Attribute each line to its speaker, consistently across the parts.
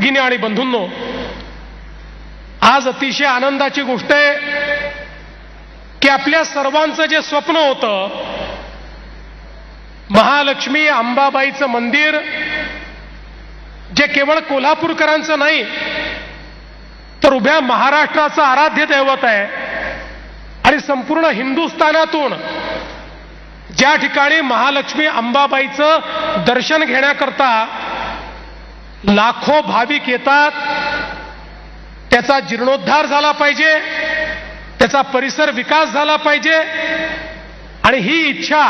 Speaker 1: भगिनी आणि बंधूंनो, आज अतिशय आनंदाची गोष्ट आहे की आपल्या सर्वांचं जे स्वप्न होतं, महालक्ष्मी अंबाबाईचं मंदिर, जे केवळ कोल्हापूरकरांचं नाही तर उभ्या महाराष्ट्राचं आराध्य दैवत आहे आणि संपूर्ण हिंदुस्थानातून ज्या ठिकाणी महालक्ष्मी अंबाबाईचं दर्शन घेण्याकरता लाखो भाविक येतात, त्याचा जीर्णोद्धार झाला पाहिजे, त्याचा परिसर विकास झाला पाहिजे आणि ही इच्छा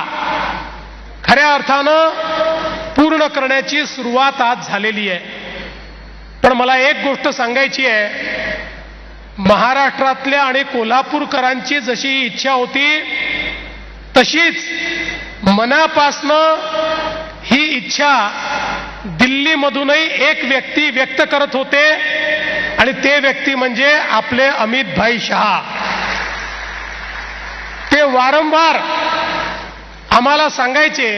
Speaker 1: खऱ्या अर्थानं पूर्ण करण्याची सुरुवात आज झालेली आहे. पण मला एक गोष्ट सांगायची आहे, महाराष्ट्रातल्या आणि कोल्हापूरकरांची जशी ही इच्छा होती तशीच मनापासनं ही इच्छा दिल्लीमधूनही एक व्यक्ती व्यक्त करत होते आणि ते व्यक्ती म्हणजे आपले अमित भाई शहा. ते वारंवार आम्हाला सांगायचे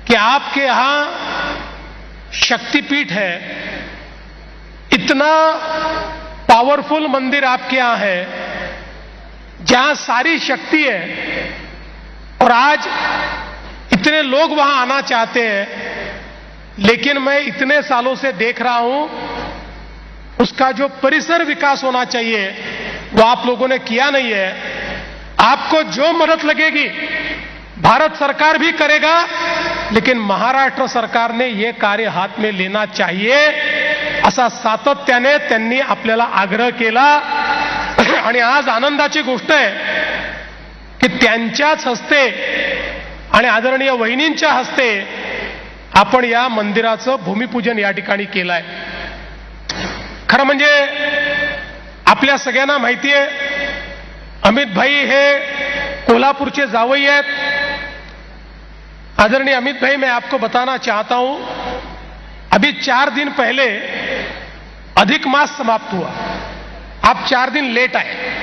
Speaker 1: कि आपके यहां शक्तिपीठ है, इतना पावरफुल मंदिर आपके यहां है जहां सारी शक्ति है और आज इतने लोग वहां आना चाहते हैं, लेकिन मैं इतने सालों से देख रहा हूं उसका जो परिसर विकास होना चाहिए वो आप लोगों ने किया नहीं है. आपको जो मदद लगेगी भारत सरकार भी करेगा, लेकिन महाराष्ट्र सरकार ने ये कार्य हाथ में लेना चाहिए असा सातत्याने त्यांनी आपल्याला आग्रह केला. आणि आज आनंदाची गोष्ट आहे की त्यांच्याच हस्ते आणि आदरणीय वहिनींच्या हस्ते आपण या मंदिराचं भूमिपूजन या ठिकाणी केलं आहे. खरं म्हणजे आपल्या सगळ्यांना माहिती आहे, अमित भाई हे कोल्हापुरचे जावई आहेत. आदरणीय अमित भाई, मैं आपको बताना चाहता हूं, अभी 4 दिन पहले अधिक मास समाप्त हुआ, आप 4 दिन लेट आए.